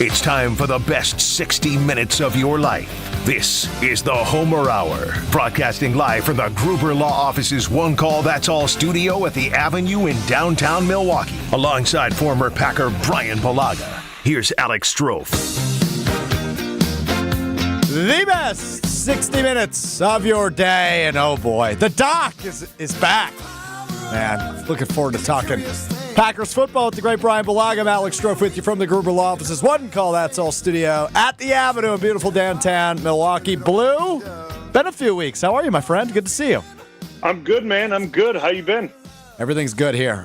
It's time for the best 60 minutes of your life. This is the Homer Hour, broadcasting live from the Gruber Law Office's One Call That's All studio at the Avenue in downtown Milwaukee. Alongside former Packer Bryan Bulaga, here's Alex Strofe. The best 60 minutes of your day, and oh boy, the Doc is back. Man, looking forward to talking Packers football with the great Bryan Bulaga. I'm Alex Strofe with you from the Gruber Law Office's One Call That's All studio at the Avenue in beautiful downtown Milwaukee. Blue, been a few weeks. How are you, my friend? Good to see you. I'm good, man. I'm good. How you been? Everything's good here.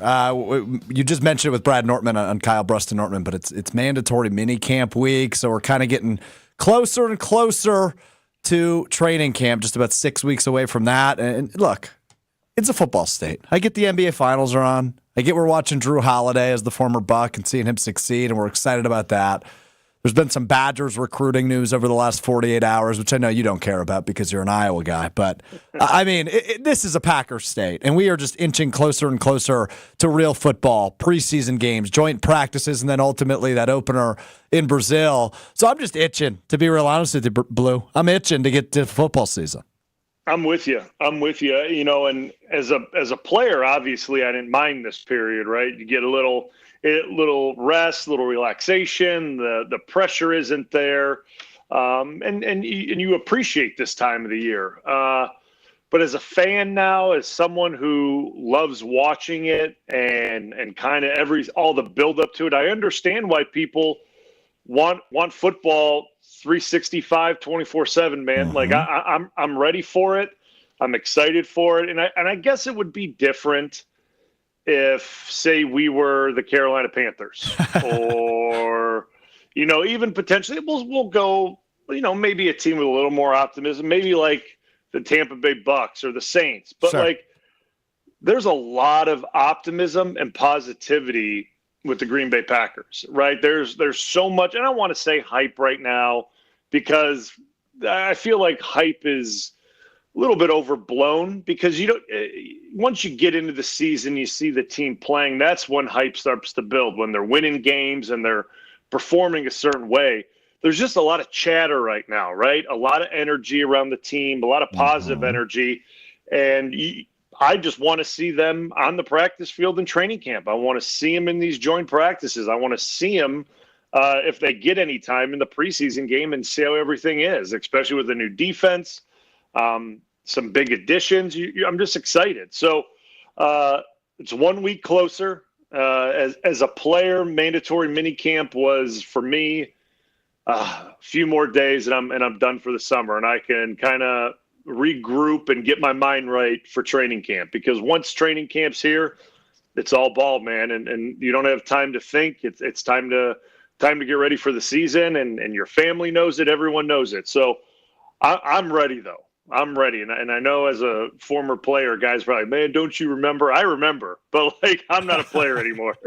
You just mentioned it with Brad Nortman on Kyle Bruston Nortman, but it's mandatory minicamp week, so we're kind of getting closer and closer to training camp, just about 6 weeks away from that. And look, it's a football state. I get the NBA Finals are on. I get we're watching Drew Holiday as the former Buck and seeing him succeed, and we're excited about that. There's been some Badgers recruiting news over the last 48 hours, which I know you don't care about because you're an Iowa guy. But, I mean, this is a Packers state, and we are just inching closer and closer to real football, preseason games, joint practices, and then ultimately that opener in Brazil. So I'm just itching, to be real honest with you, Blue. I'm itching to get to football season. I'm with you. You know, and as a player, obviously, I didn't mind this period, right? You get a little rest, a little relaxation. The pressure isn't there, and you appreciate this time of the year. But as a fan now, as someone who loves watching it and kind of all the build up to it, I understand why people want football 365, 24/7, man. Mm-hmm. Like I'm ready for it. I'm excited for it. And I guess it would be different if, say, we were the Carolina Panthers or, you know, even potentially we'll go, you know, maybe a team with a little more optimism, maybe like the Tampa Bay Bucks or the Saints. But sure, like there's a lot of optimism and positivity with the Green Bay Packers, right? There's so much, and I want to say hype right now because I feel like hype is a little bit overblown because once you get into the season, you see the team playing, that's when hype starts to build, when they're winning games and they're performing a certain way. There's just a lot of chatter right now, right? A lot of energy around the team, a lot of positive energy, and I just want to see them on the practice field in training camp. I want to see them in these joint practices. I want to see them if they get any time in the preseason game and see how everything is, especially with the new defense, some big additions. I'm just excited. So it's 1 week closer. As a player, mandatory minicamp was for me a few more days, and I'm done for the summer, and I can kind of regroup and get my mind right for training camp, because once training camp's here, it's all ball, man, and you don't have time to think. It's time to get ready for the season, and your family knows it, everyone knows it. So I'm ready, though. I'm ready, and I know as a former player, guys probably, man, don't you remember? I remember, but like I'm not a player anymore,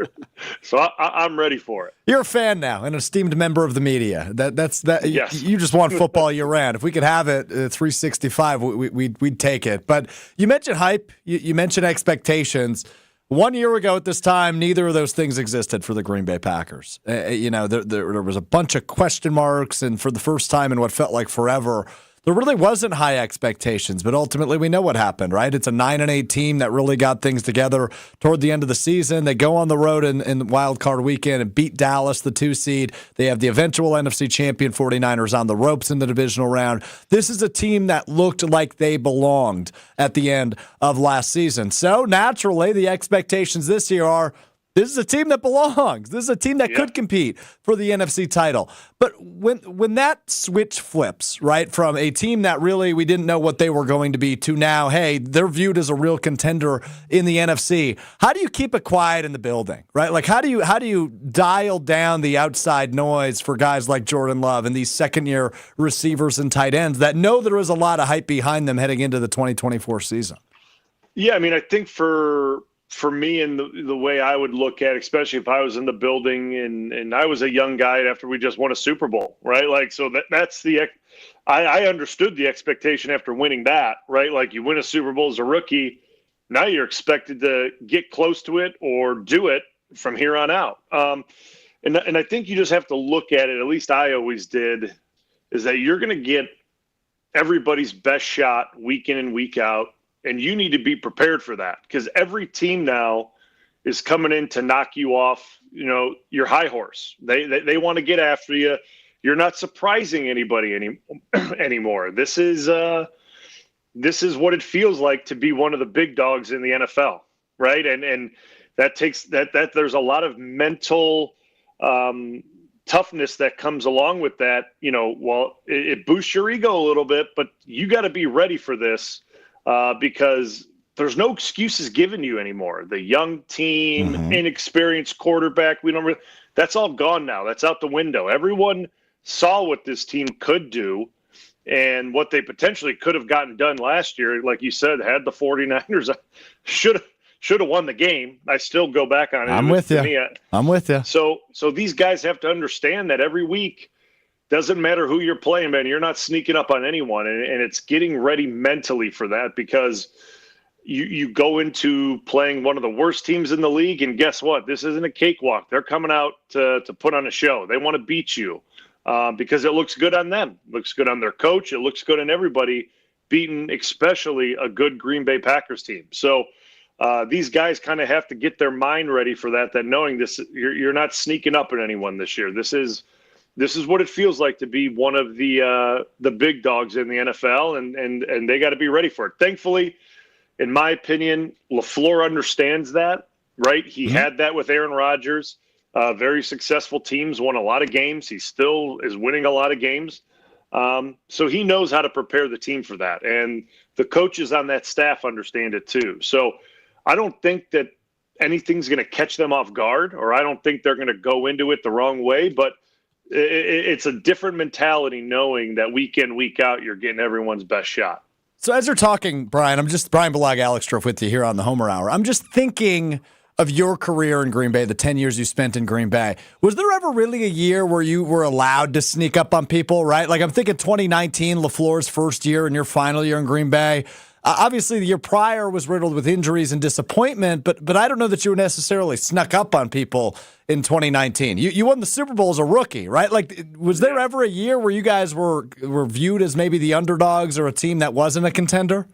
so I'm ready for it. You're a fan now, an esteemed member of the media. That's that. Yes. You just want football year round. If we could have it 365, we'd take it. But you mentioned hype. You mentioned expectations. 1 year ago at this time, neither of those things existed for the Green Bay Packers. There was a bunch of question marks, and for the first time in what felt like forever, there really wasn't high expectations, but ultimately we know what happened, right? It's a 9-8 team that really got things together toward the end of the season. They go on the road in Wild Card weekend and beat Dallas, the 2 seed. They have the eventual NFC champion 49ers on the ropes in the divisional round. This is a team that looked like they belonged at the end of last season. So naturally, the expectations this year are, this is a team that belongs. This is a team that could compete for the NFC title. But when that switch flips, right, from a team that really we didn't know what they were going to be to now, hey, they're viewed as a real contender in the NFC. How do you keep it quiet in the building, right? Like how do you dial down the outside noise for guys like Jordan Love and these second-year receivers and tight ends that know there is a lot of hype behind them heading into the 2024 season? Yeah, I mean, I think for me and the way I would look at it, especially if I was in the building and I was a young guy after we just won a Super Bowl, right? Like, so that's I understood the expectation after winning that, right? Like you win a Super Bowl as a rookie, now you're expected to get close to it or do it from here on out. And I think you just have to look at it, at least I always did, is that you're going to get everybody's best shot week in and week out, and you need to be prepared for that because every team now is coming in to knock you off, your high horse. They want to get after you. You're not surprising anybody anymore. This is what it feels like to be one of the big dogs in the NFL, right? And that takes that there's a lot of mental toughness that comes along with that. It boosts your ego a little bit, but you got to be ready for this because there's no excuses given you anymore. The young team, inexperienced quarterback, that's all gone now. That's out the window. Everyone saw what this team could do and what they potentially could have gotten done last year. Like you said, had the 49ers should have won the game. I still go back on it. I'm with you. So these guys have to understand that every week doesn't matter who you're playing, man. You're not sneaking up on anyone, and it's getting ready mentally for that because you go into playing one of the worst teams in the league, and guess what? This isn't a cakewalk. They're coming out to put on a show. They want to beat you because it looks good on them. It looks good on their coach. It looks good on everybody beating, especially a good Green Bay Packers team. So these guys kind of have to get their mind ready for that knowing this, you're not sneaking up on anyone this year. This is what it feels like to be one of the big dogs in the NFL, and they got to be ready for it. Thankfully, in my opinion, LaFleur understands that, right? He had that with Aaron Rodgers. Very successful teams, won a lot of games. He still is winning a lot of games. So he knows how to prepare the team for that. And the coaches on that staff understand it too. So I don't think that anything's going to catch them off guard, or I don't think they're going to go into it the wrong way, but it's a different mentality knowing that week in, week out, you're getting everyone's best shot. So as you're talking, Bryan, Bryan Bulaga, Alex Strofe with you here on the Homer Hour. I'm just thinking of your career in Green Bay, the 10 years you spent in Green Bay. Was there ever really a year where you were allowed to sneak up on people, right? Like I'm thinking 2019, LaFleur's first year and your final year in Green Bay. Obviously, the year prior was riddled with injuries and disappointment, but I don't know that you were necessarily snuck up on people in 2019. You won the Super Bowl as a rookie, right? Like, was there ever a year where you guys were viewed as maybe the underdogs or a team that wasn't a contender?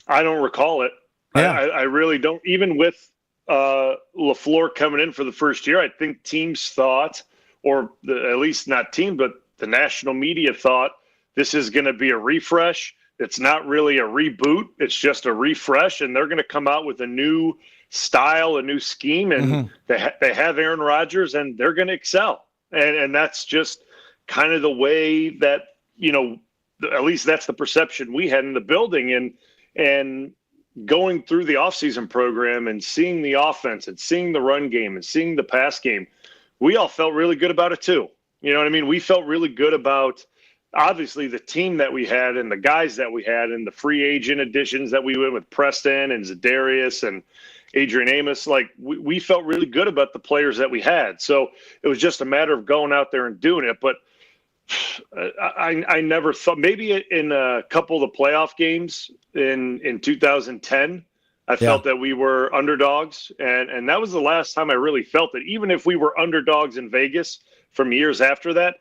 I don't recall it. Yeah. I really don't. Even with LaFleur coming in for the first year, I think teams thought, at least not team, but the national media thought this is going to be a refresh. It's not really a reboot. It's just a refresh, and they're going to come out with a new style, a new scheme, and they have Aaron Rodgers, and they're going to excel. And that's just kind of the way that, at least that's the perception we had in the building. And going through the offseason program and seeing the offense and seeing the run game and seeing the pass game, we all felt really good about it too. You know what I mean? We felt really good about obviously the team that we had and the guys that we had and the free agent additions that we went with Preston and Zadarius and Adrian Amos. Like we felt really good about the players that we had. So it was just a matter of going out there and doing it. But I never thought, maybe in a couple of the playoff games in 2010, I felt that we were underdogs. And that was the last time I really felt it. Even if we were underdogs in Vegas from years after that,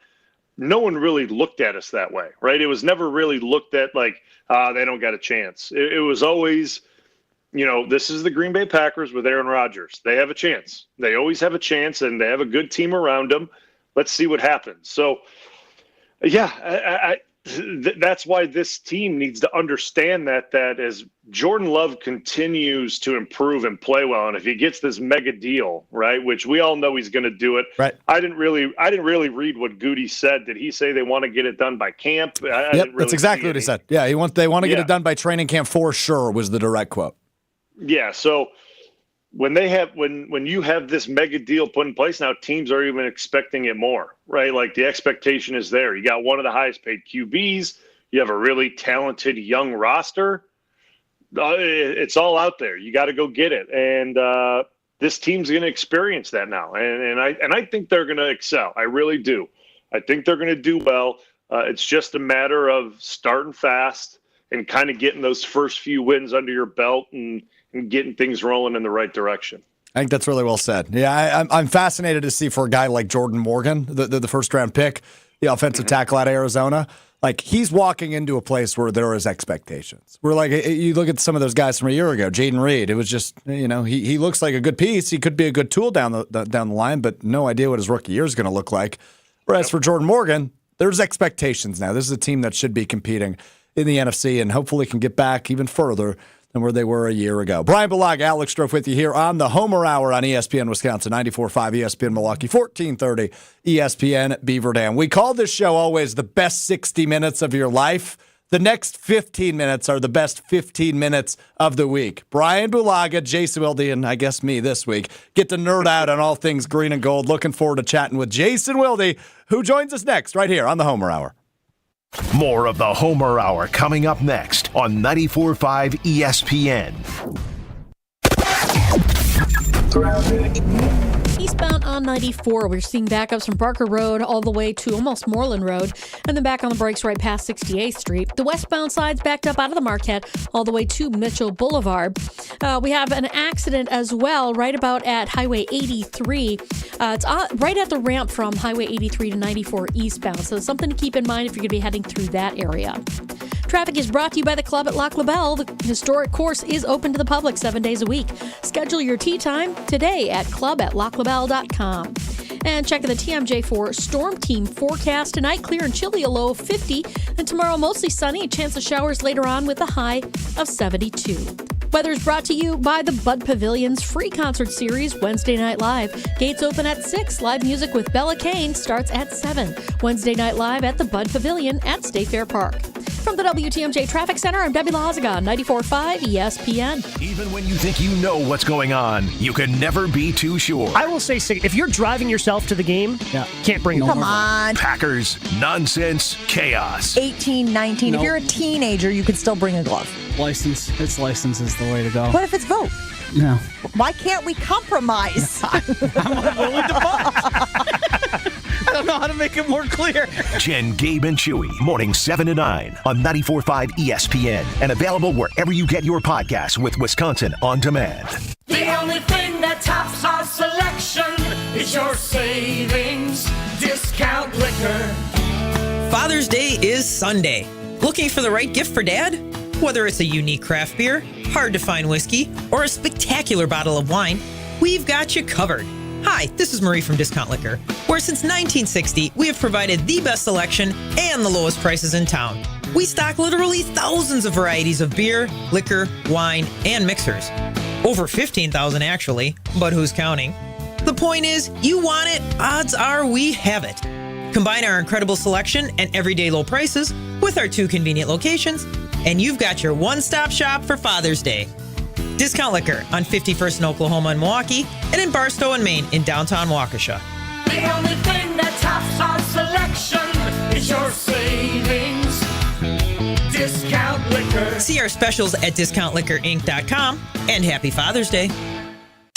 no one really looked at us that way, right? It was never really looked at like, they don't got a chance. It was always, this is the Green Bay Packers with Aaron Rodgers. They have a chance. They always have a chance, and they have a good team around them. Let's see what happens. So, that's why this team needs to understand that as Jordan Love continues to improve and play well, and if he gets this mega deal, right, which we all know he's going to do it. Right. I didn't really read what Goody said. Did he say they want to get it done by camp? That's exactly what he said. Yeah, they want to get it done by training camp for sure was the direct quote. Yeah, so when you have this mega deal put in place, now teams are even expecting it more, right? Like the expectation is there. You got one of the highest paid QBs. You have a really talented young roster. It's all out there. You got to go get it. And this team's going to experience that now. And I think they're going to excel. I really do. I think they're going to do well. It's just a matter of starting fast and kind of getting those first few wins under your belt and getting things rolling in the right direction. I think that's really well said. Yeah, I'm fascinated to see for a guy like Jordan Morgan, the first-round pick, the offensive tackle out of Arizona. Like, he's walking into a place where there is expectations. We're like, you look at some of those guys from a year ago, Jaden Reed. It was just, he looks like a good piece. He could be a good tool down the line, but no idea what his rookie year is going to look like. Whereas for Jordan Morgan, there's expectations now. This is a team that should be competing in the NFC and hopefully can get back even further than where they were a year ago. Bryan Bulaga, Alex Strofe with you here on the Homer Hour on ESPN Wisconsin, 94.5 ESPN Milwaukee, 1430 ESPN Beaver Dam. We call this show always the best 60 minutes of your life. The next 15 minutes are the best 15 minutes of the week. Bryan Bulaga, Jason Wilde, and I guess me this week get to nerd out on all things green and gold. Looking forward to chatting with Jason Wilde, who joins us next right here on the Homer Hour. More of the Homer Hour coming up next on 94.5 ESPN. Eastbound on 94, we're seeing backups from Barker Road all the way to almost Moreland Road, and then back on the brakes right past 68th Street. The westbound side's backed up out of the Marquette all the way to Mitchell Boulevard. We have an accident as well right about at Highway 83. It's right at the ramp from Highway 83 to 94 eastbound, so something to keep in mind if you're going to be heading through that area. Traffic is brought to you by the Club at Lac La Belle. The historic course is open to the public 7 days a week. Schedule your tee time today at club@laclabelle.com. And check the TMJ4 Storm Team forecast tonight. Clear and chilly, a low of 50. And tomorrow, mostly sunny. A chance of showers later on with a high of 72. Weather is brought to you by the Bud Pavilion's free concert series, Wednesday Night Live. Gates open at 6. Live music with Bella Kane starts at 7. Wednesday Night Live at the Bud Pavilion at State Fair Park. From the WTMJ Traffic Center, I'm Debbie Lazaga, 94.5 ESPN. Even when you think you know what's going on, you can never be too sure. I will say, if you're driving yourself to the game, can't bring it. Come on. Packers, nonsense, chaos. 18, 19. If you're a teenager, you could still bring a glove. License is the way to go. What if it's vote? No. Why can't we compromise? I'm willing to vote. I don't know how to make it more clear. Jen, Gabe, and Chewy, morning 7 to 9 on 94.5 ESPN and available wherever you get your podcasts with Wisconsin On Demand. The only thing that tops our selection is your savings discount liquor. Father's Day is Sunday. Looking for the right gift for Dad? Whether it's a unique craft beer, hard-to-find whiskey, or a spectacular bottle of wine, we've got you covered. Hi, this is Marie from Discount Liquor, where since 1960, we have provided the best selection and the lowest prices in town. We stock literally thousands of varieties of beer, liquor, wine, and mixers. Over 15,000 actually, but who's counting? The point is, you want it, odds are we have it. Combine our incredible selection and everyday low prices with our 2 convenient locations, and you've got your one-stop shop for Father's Day. Discount Liquor on 51st in Oklahoma and Milwaukee, and in Barstow and Maine in downtown Waukesha. The only thing that tops our selection is your savings discount liquor. See our specials at discountliquorinc.com, and happy Father's Day.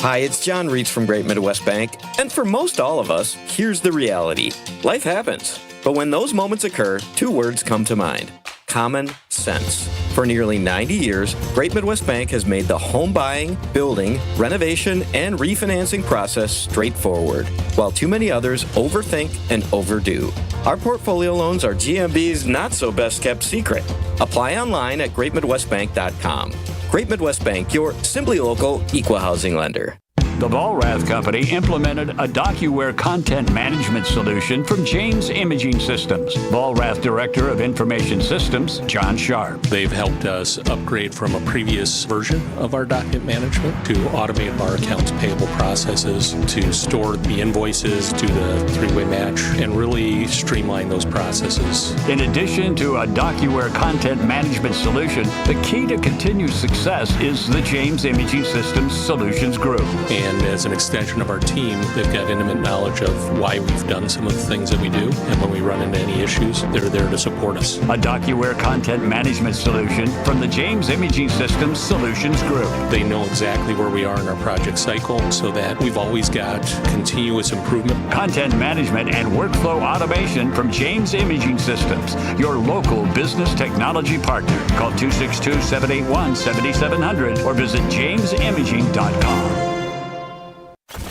Hi, it's John Reitz from Great Midwest Bank, and for most all of us, here's the reality. Life happens, but when those moments occur, 2 words come to mind. Common sense. For nearly 90 years, Great Midwest Bank has made the home buying, building, renovation, and refinancing process straightforward, while too many others overthink and overdo. Our portfolio loans are GMB's not-so-best-kept secret. Apply online at greatmidwestbank.com. Great Midwest Bank, your simply local equal housing lender. The Vollrath Company implemented a DocuWare content management solution from James Imaging Systems. Vollrath Director of Information Systems, John Sharp. They've helped us upgrade from a previous version of our document management to automate our accounts payable processes, to store the invoices, do the 3-way match, and really streamline those processes. In addition to a DocuWare content management solution, the key to continued success is the James Imaging Systems Solutions Group. And as an extension of our team, they've got intimate knowledge of why we've done some of the things that we do. And when we run into any issues, they're there to support us. A DocuWare content management solution from the James Imaging Systems Solutions Group. They know exactly where we are in our project cycle so that we've always got continuous improvement. Content management and workflow automation from James Imaging Systems, your local business technology partner. Call 262-781-7700 or visit jamesimaging.com.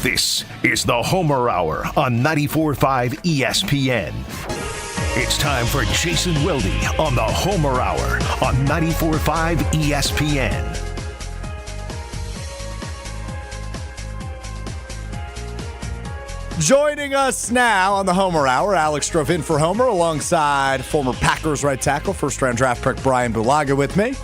This is the Homer Hour on 94.5 ESPN. It's time for Jason Wilde on the Homer Hour on 94.5 ESPN. Joining us now on the Homer Hour, Alex drove in for Homer alongside former Packers right tackle, first-round draft pick Bryan Bulaga with me.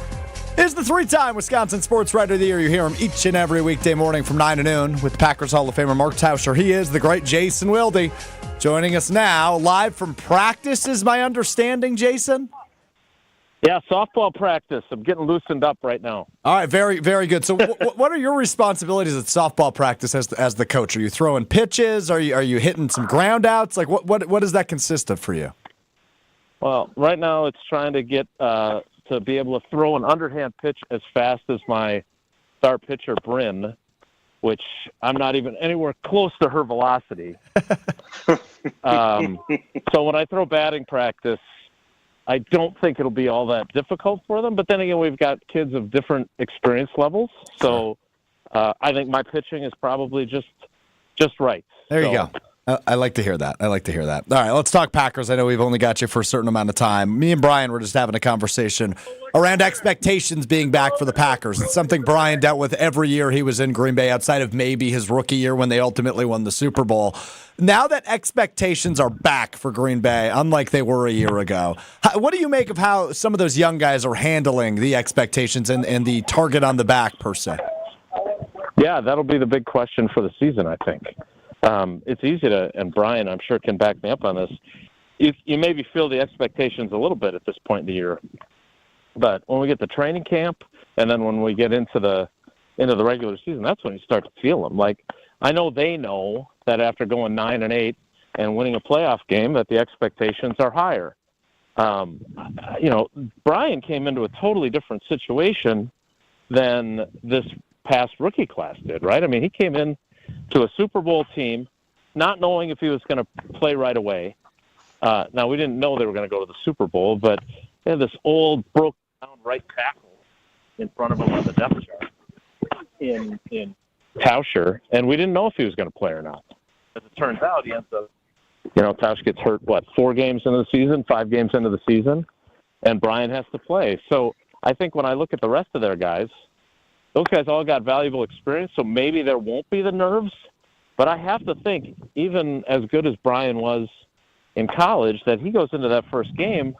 Is the three-time Wisconsin Sports Writer of the Year. You hear him each and every weekday morning from 9 to noon with Packers Hall of Famer Mark Tauscher. He is the great Jason Wilde. Joining us now, live from practice, is my understanding, Jason? Yeah, softball practice. I'm getting loosened up right now. All right, very, very good. So what are your responsibilities at softball practice as the coach? Are you throwing pitches? Are you hitting some ground outs? Like, what does that consist of for you? Well, right now it's trying to get to be able to throw an underhand pitch as fast as my star pitcher, Bryn, which I'm not even anywhere close to her velocity. So when I throw batting practice, I don't think it'll be all that difficult for them. But then again, we've got kids of different experience levels. So I think my pitching is probably just right. There you go. I like to hear that. All right, let's talk Packers. I know we've only got you for a certain amount of time. Me and Bryan were just having a conversation around expectations being back for the Packers. It's something Bryan dealt with every year he was in Green Bay, outside of maybe his rookie year when they ultimately won the Super Bowl. Now that expectations are back for Green Bay, unlike they were a year ago, what do you make of how some of those young guys are handling the expectations and the target on the back, per se? Yeah, that'll be the big question for the season, I think. It's easy to, and Bryan, I'm sure, can back me up on this. You maybe feel the expectations a little bit at this point in the year, but when we get to training camp, and then when we get into the regular season, that's when you start to feel them. Like, I know they know that after going 9-8 and winning a playoff game, that the expectations are higher. Bryan came into a totally different situation than this past rookie class did, right? I mean, he came in to a Super Bowl team, not knowing if he was going to play right away. Now, we didn't know they were going to go to the Super Bowl, but they had this old, broken-down right tackle in front of him on the depth chart in Tauscher, and we didn't know if he was going to play or not. As it turns out, he ends up, Tauscher gets hurt, 4 games into the season, 5 games into the season, and Bryan has to play. So I think when I look at the rest of their guys, those guys all got valuable experience, so maybe there won't be the nerves. But I have to think, even as good as Bryan was in college, that he goes into that first game,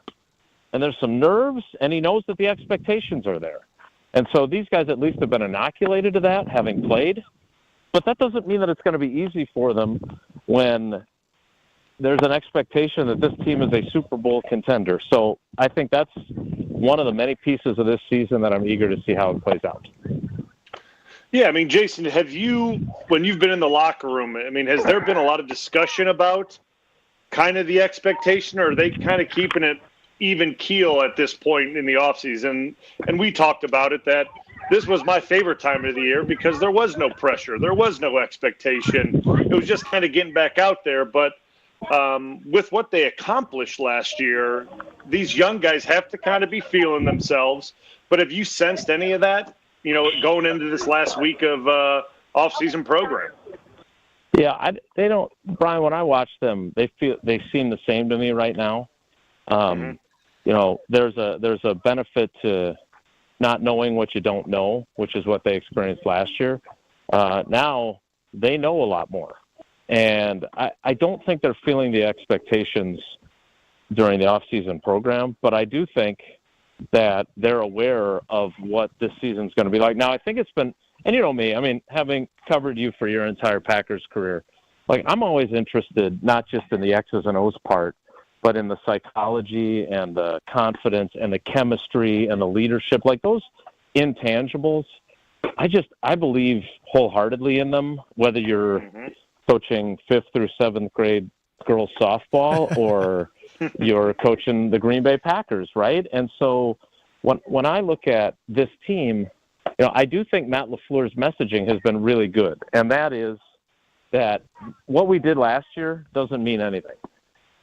and there's some nerves, and he knows that the expectations are there. And so these guys at least have been inoculated to that, having played. But that doesn't mean that it's going to be easy for them when there's an expectation that this team is a Super Bowl contender. So I think that's one of the many pieces of this season that I'm eager to see how it plays out. Yeah, I mean, Jason, when you've been in the locker room, I mean, has there been a lot of discussion about kind of the expectation, or are they kind of keeping it even keel at this point in the offseason? And we talked about it, that this was my favorite time of the year because there was no pressure. There was no expectation. It was just kind of getting back out there. But with what they accomplished last year, these young guys have to kind of be feeling themselves. But have you sensed any of that, going into this last week of off-season program? Yeah, they don't, Bryan. When I watch them, they seem the same to me right now. There's a benefit to not knowing what you don't know, which is what they experienced last year. Now they know a lot more. And I don't think they're feeling the expectations during the off-season program, but I do think that they're aware of what this season's going to be like. Now, I think it's been, and you know me, I mean, having covered you for your entire Packers career, like, I'm always interested not just in the X's and O's part, but in the psychology and the confidence and the chemistry and the leadership, like those intangibles. I believe wholeheartedly in them, whether you're coaching 5th through 7th grade girls softball or you're coaching the Green Bay Packers, right? And so when I look at this team, I do think Matt LaFleur's messaging has been really good, and that is that what we did last year doesn't mean anything.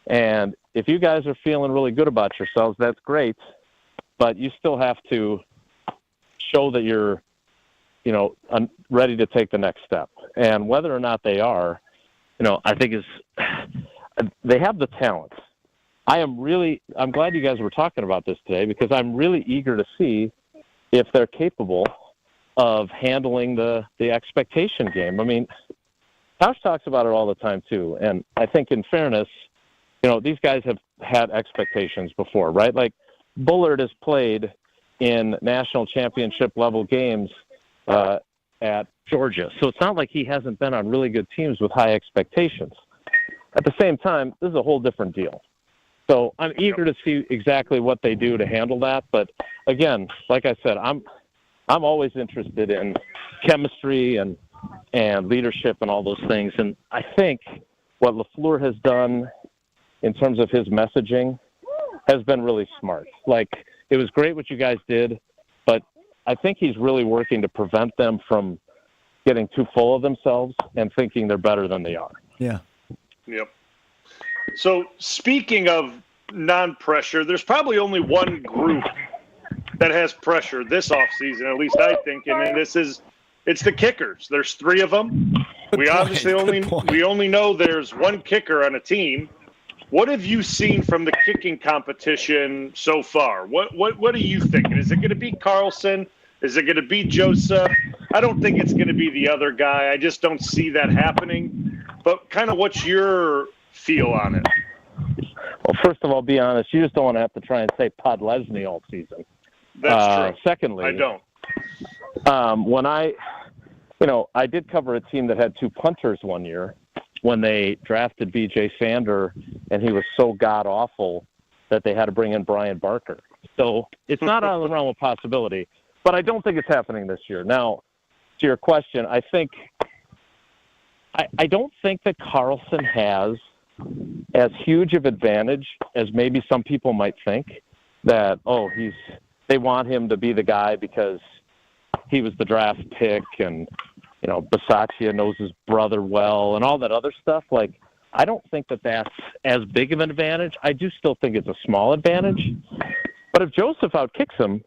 And if you guys are feeling really good about yourselves, that's great, but you still have to show that you're ready to take the next step. And whether or not they are, I think they have the talent. I'm glad you guys were talking about this today because I'm really eager to see if they're capable of handling the expectation game. I mean, Tosh talks about it all the time too. And I think in fairness, these guys have had expectations before, right? Like Bullard has played in national championship level games at Georgia. So it's not like he hasn't been on really good teams with high expectations. At the same time, this is a whole different deal. So I'm eager to see exactly what they do to handle that. But again, like I said, I'm always interested in chemistry and leadership and all those things. And I think what LaFleur has done in terms of his messaging has been really smart. Like, it was great what you guys did, but I think he's really working to prevent them from getting too full of themselves and thinking they're better than they are. Yeah. Yep. So speaking of non-pressure, there's probably only one group that has pressure this offseason, at least I think, and it's the kickers. There's 3 of them. We only know there's one kicker on a team. What have you seen from the kicking competition so far? What are you thinking? Is it going to be Carlson? Is it going to be Joseph? I don't think it's going to be the other guy. I just don't see that happening. But kind of what's your feel on it? Well, first of all, be honest. You just don't want to have to try and say Podlesny all season. That's true. Secondly, I don't. When I did cover a team that had 2 punters one year when they drafted B.J. Sander, and he was so god-awful that they had to bring in Brian Barker. So it's not out of the realm of possibility, but I don't think it's happening this year. Now, to your question, I don't think that Carlson has as huge of advantage as maybe some people might think that, they want him to be the guy because he was the draft pick and, Bisaccia knows his brother well and all that other stuff. Like, I don't think that that's as big of an advantage. I do still think it's a small advantage. But if Joseph outkicks him,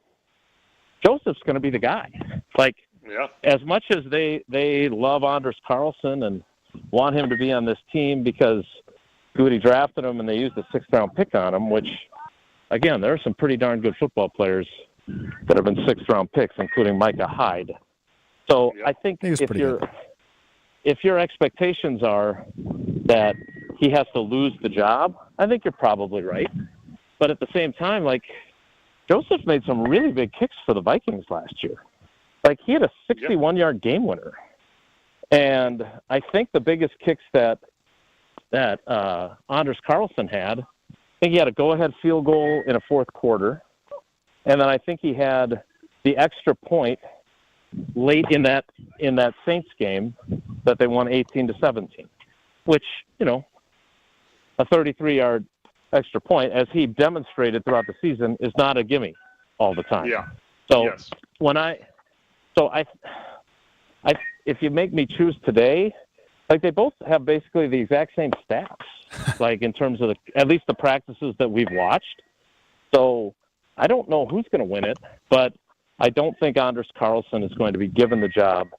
Joseph's going to be the guy. Like, as much as they love Anders Carlson and want him to be on this team because Goody drafted him and they used a 6th-round pick on him, which, again, there are some pretty darn good football players that have been 6th-round picks, including Micah Hyde. So I think if your expectations are that he has to lose the job, I think you're probably right. But at the same time, like, Joseph made some really big kicks for the Vikings last year. Like, he had a 61-yard game winner. And I think the biggest kicks that Anders Carlson had, I think he had a go-ahead field goal in a 4th quarter. And then I think he had the extra point late in that Saints game that they won 18-17, which, a 33-yard extra point, as he demonstrated throughout the season, is not a gimme all the time. Yeah. So if you make me choose today, like, they both have basically the exact same stats, like, in terms of at least the practices that we've watched. So I don't know who's going to win it, but I don't think Anders Carlson is going to be given the job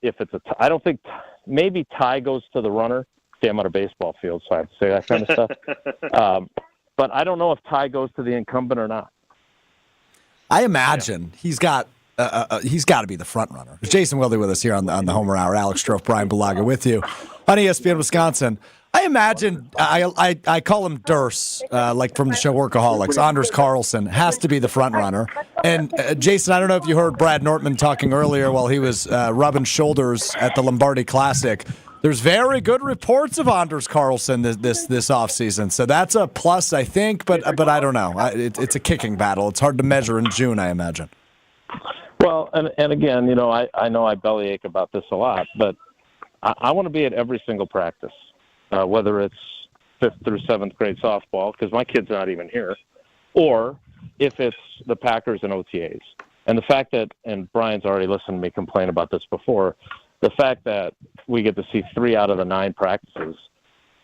if it's I don't think maybe Ty goes to the runner. See, I'm on a baseball field, so I have to say that kind of stuff. But I don't know if Ty goes to the incumbent or not. I imagine he's got to be the front runner. Jason Wilde with us here on the Homer Hour. Alex Strofe, Bryan Bulaga with you on ESPN Wisconsin. I imagine I call him Durst, like from the show Workaholics. Anders Carlson has to be the front runner. And Jason, I don't know if you heard Brad Nortman talking earlier while he was rubbing shoulders at the Lombardi Classic. There's very good reports of Anders Carlson this offseason, so that's a plus, I think. But I don't know. It's a kicking battle. It's hard to measure in June, I imagine. Well, and again, I know I bellyache about this a lot, but I want to be at every single practice. Whether it's 5th through 7th grade softball, because my kid's not even here, or if it's the Packers and OTAs. And the fact that, and Brian's already listened to me complain about this before, the fact that we get to see 3 out of the 9 practices,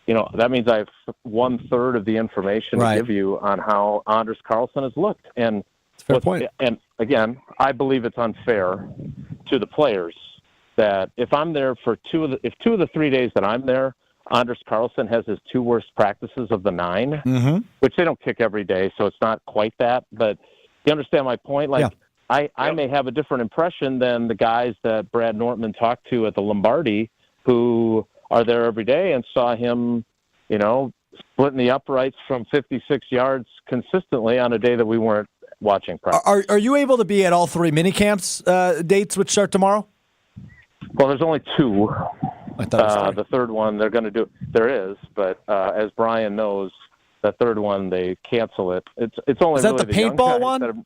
that means I have 1/3 of the information to give you on how Anders Carlson has looked. And fair point. And again, I believe it's unfair to the players that if I'm there for two of the 3 days that I'm there, Anders Carlson has his 2 worst practices of the 9, which they don't kick every day, so it's not quite that. But you understand my point? Like, I may have a different impression than the guys that Brad Nortman talked to at the Lombardi who are there every day and saw him, splitting the uprights from 56 yards consistently on a day that we weren't watching practice. Are you able to be at all 3 minicamps dates, which start tomorrow? Well, there's only 2. I thought it was 3. The third one they're going to do. There is, but as Bryan knows, the third one they cancel it. It's only is that really the paintball one?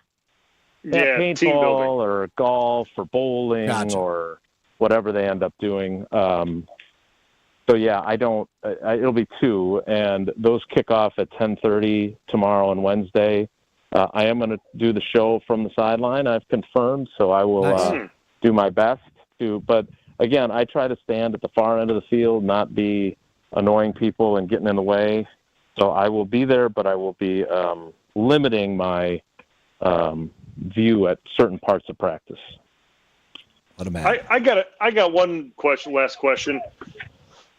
Paintball or golf or bowling or whatever they end up doing. So yeah, I don't. It'll be 2, and those kick off at 10:30 tomorrow and Wednesday. I am going to do the show from the sideline. I've confirmed, so I will do my best to. But again, I try to stand at the far end of the field, not be annoying people and getting in the way. So I will be there, but I will be limiting my view at certain parts of practice. What a man. I got one question. Last question.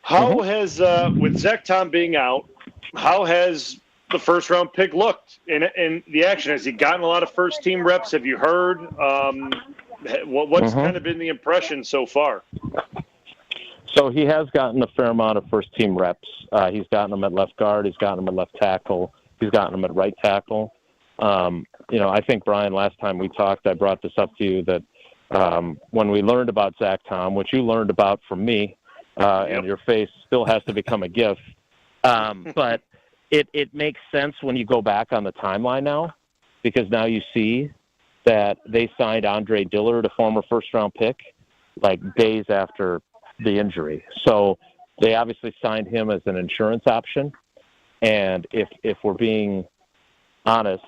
How has with Zach Tom being out, how has the first round pick looked in the action? Has he gotten a lot of first team reps? Have you heard? What's kind of been the impression so far? So he has gotten a fair amount of first team reps. He's gotten them at left guard. He's gotten them at left tackle. He's gotten them at right tackle. I think, Bryan, last time we talked, I brought this up to you that when we learned about Zach Tom, which you learned about from me, and your face still has to become a GIF. But it makes sense when you go back on the timeline now, because now you see that they signed Andre Dillard, a former first-round pick, like days after the injury. So they obviously signed him as an insurance option. And if we're being honest,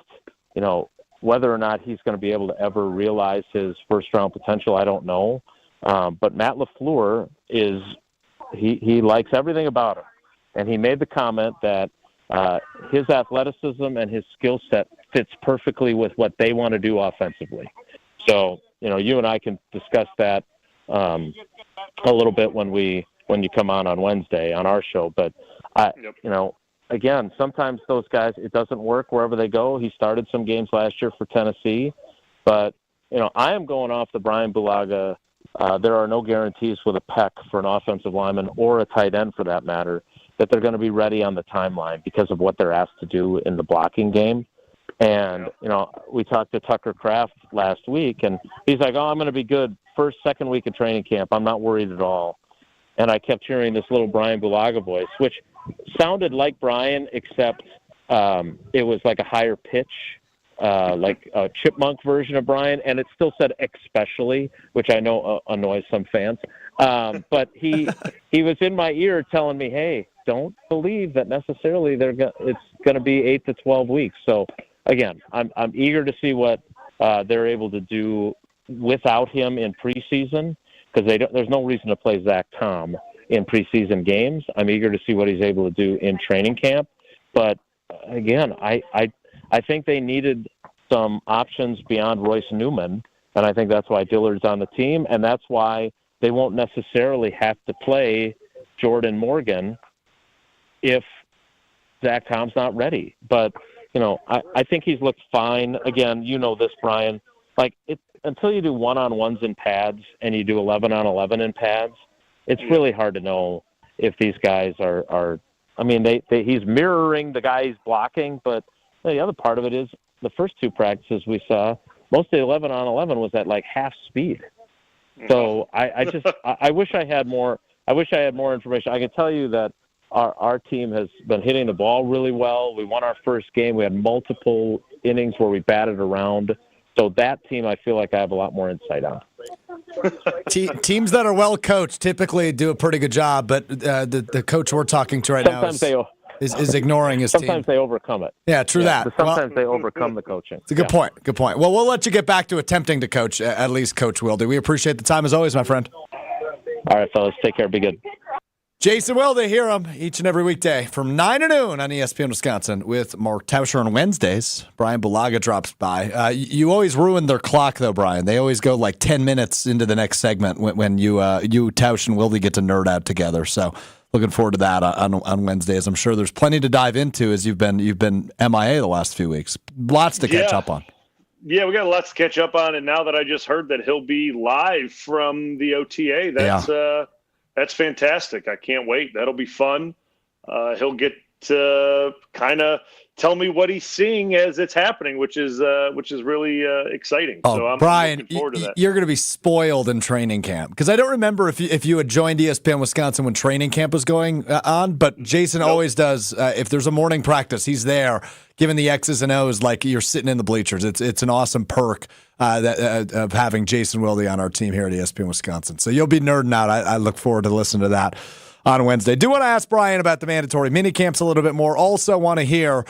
whether or not he's going to be able to ever realize his first-round potential, I don't know. But Matt LaFleur he likes everything about him. And he made the comment that his athleticism and his skill set fits perfectly with what they want to do offensively. So, you and I can discuss that a little bit when you come on Wednesday on our show. But, again, sometimes those guys, it doesn't work wherever they go. He started some games last year for Tennessee. But, I am going off the Bryan Bulaga. There are no guarantees with a Peck for an offensive lineman or a tight end for that matter that they're going to be ready on the timeline because of what they're asked to do in the blocking game. And, we talked to Tucker Kraft last week, and he's like, I'm going to be good second week of training camp. I'm not worried at all. And I kept hearing this little Bryan Bulaga voice, which sounded like Bryan, except it was like a higher pitch. Like a chipmunk version of Bryan, and it still said especially, which I know annoys some fans. But he was in my ear telling me, hey, don't believe that necessarily it's going to be 8 to 12 weeks. So, again, I'm eager to see what they're able to do without him in preseason, because there's no reason to play Zach Tom in preseason games. I'm eager to see what he's able to do in training camp. But, again, I think they needed some options beyond Royce Newman, and I think that's why Dillard's on the team, and that's why they won't necessarily have to play Jordan Morgan if Zach Tom's not ready. But, I think he's looked fine. Again, this, Bryan. Like, until you do one-on-ones in pads and you do 11-on-11 in pads, it's really hard to know if these guys are he's mirroring the guy he's blocking, but the other part of it is the first 2 practices we saw, most of the 11-on-11 was at like half speed. So I wish I had more. I wish I had more information. I can tell you that our team has been hitting the ball really well. We won our first game. We had multiple innings where we batted around. So that team, I feel like I have a lot more insight on. Teams that are well coached typically do a pretty good job, but the coach we're talking to right now is ignoring his team. Sometimes they overcome it. Yeah, true that. Sometimes they overcome the coaching. It's a good point. Good point. Well, we'll let you get back to attempting to coach, at least Coach Wilde. We appreciate the time as always, my friend. All right, fellas. Take care. Be good. Jason Wilde, hear him each and every weekday from 9 to noon on ESPN Wisconsin with Mark Tauscher on Wednesdays. Bryan Bulaga drops by. You always ruin their clock, though, Bryan. They always go like 10 minutes into the next segment when you Tausch, and Wilde get to nerd out together. So looking forward to that on Wednesdays. I'm sure there's plenty to dive into as you've been MIA the last few weeks. Lots to catch up on. Yeah, we got lots to catch up on, and now that I just heard that he'll be live from the OTA, that's fantastic. I can't wait. That'll be fun. He'll get to kind of tell me what he's seeing as it's happening, which is really exciting. Oh, so I'm Bryan, looking forward to that. You're going to be spoiled in training camp because I don't remember if you had joined ESPN Wisconsin when training camp was going on, but Jason always does. If there's a morning practice, he's there giving the X's and O's like you're sitting in the bleachers. It's an awesome perk of having Jason Wilde on our team here at ESPN Wisconsin. So you'll be nerding out. I look forward to listening to that on Wednesday. Do want to ask Bryan about the mandatory minicamps a little bit more. Also want to hear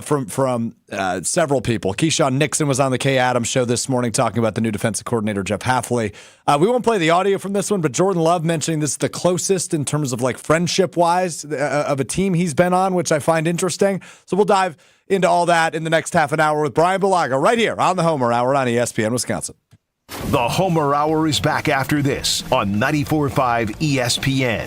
from several people. Keyshawn Nixon was on the Kay Adams show this morning talking about the new defensive coordinator, Jeff Hafley. We won't play the audio from this one, but Jordan Love mentioning this is the closest in terms of like friendship-wise of a team he's been on, which I find interesting. So we'll dive into all that in the next half an hour with Bryan Bulaga right here on the Homer Hour on ESPN Wisconsin. The Homer Hour is back after this on 94.5 ESPN.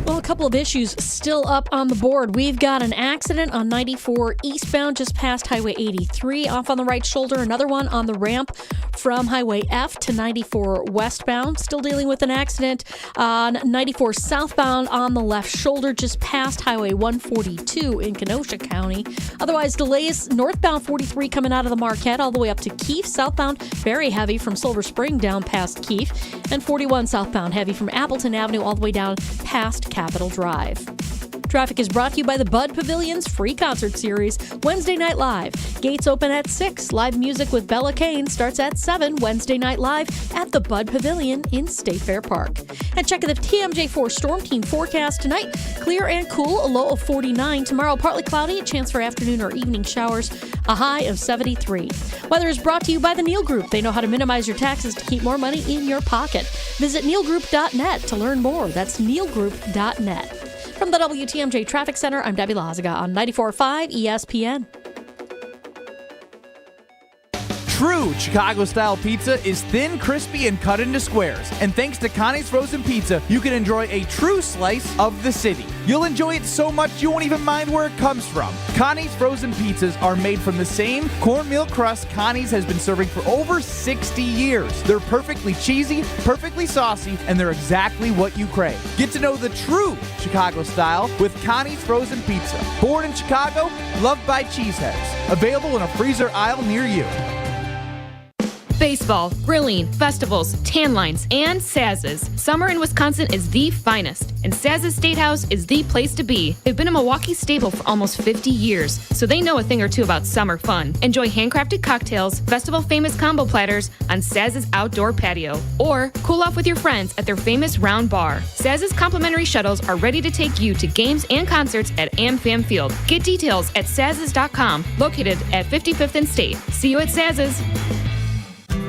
Well, a couple of issues still up on the board. We've got an accident on 94 eastbound just past Highway 83 off on the right shoulder. Another one on the ramp from Highway F to 94 westbound. Still dealing with an accident on 94 southbound on the left shoulder just past Highway 142 in Kenosha County. Otherwise, delays northbound 43 coming out of the Marquette all the way up to Keefe. Southbound, very heavy from Silver Spring down past Keefe. And 41 southbound, heavy from Appleton Avenue all the way down past Capitol Drive. Traffic is brought to you by the Bud Pavilion's free concert series, Wednesday Night Live. Gates open at 6. Live music with Bella Kane starts at 7, Wednesday Night Live at the Bud Pavilion in State Fair Park. And check the TMJ4 Storm Team forecast tonight. Clear and cool, a low of 49. Tomorrow, partly cloudy, a chance for afternoon or evening showers, a high of 73. Weather is brought to you by the Neal Group. They know how to minimize your taxes to keep more money in your pocket. Visit nealgroup.net to learn more. That's nealgroup.net. From the WTMJ Traffic Center, I'm Debbie Lazaga on 94.5 ESPN. True Chicago-style pizza is thin, crispy, and cut into squares. And thanks to Connie's Frozen Pizza, you can enjoy a true slice of the city. You'll enjoy it so much you won't even mind where it comes from. Connie's Frozen Pizzas are made from the same cornmeal crust Connie's has been serving for over 60 years. They're perfectly cheesy, perfectly saucy, and they're exactly what you crave. Get to know the true Chicago style with Connie's Frozen Pizza. Born in Chicago, loved by cheeseheads. Available in a freezer aisle near you. Baseball, grilling, festivals, tan lines, and Saz's. Summer in Wisconsin is the finest, and Saz's Statehouse is the place to be. They've been a Milwaukee staple for almost 50 years, so they know a thing or two about summer fun. Enjoy handcrafted cocktails, festival-famous combo platters on Saz's outdoor patio, or cool off with your friends at their famous round bar. Saz's complimentary shuttles are ready to take you to games and concerts at AmFam Field. Get details at Saz's.com, located at 55th and State. See you at Saz's.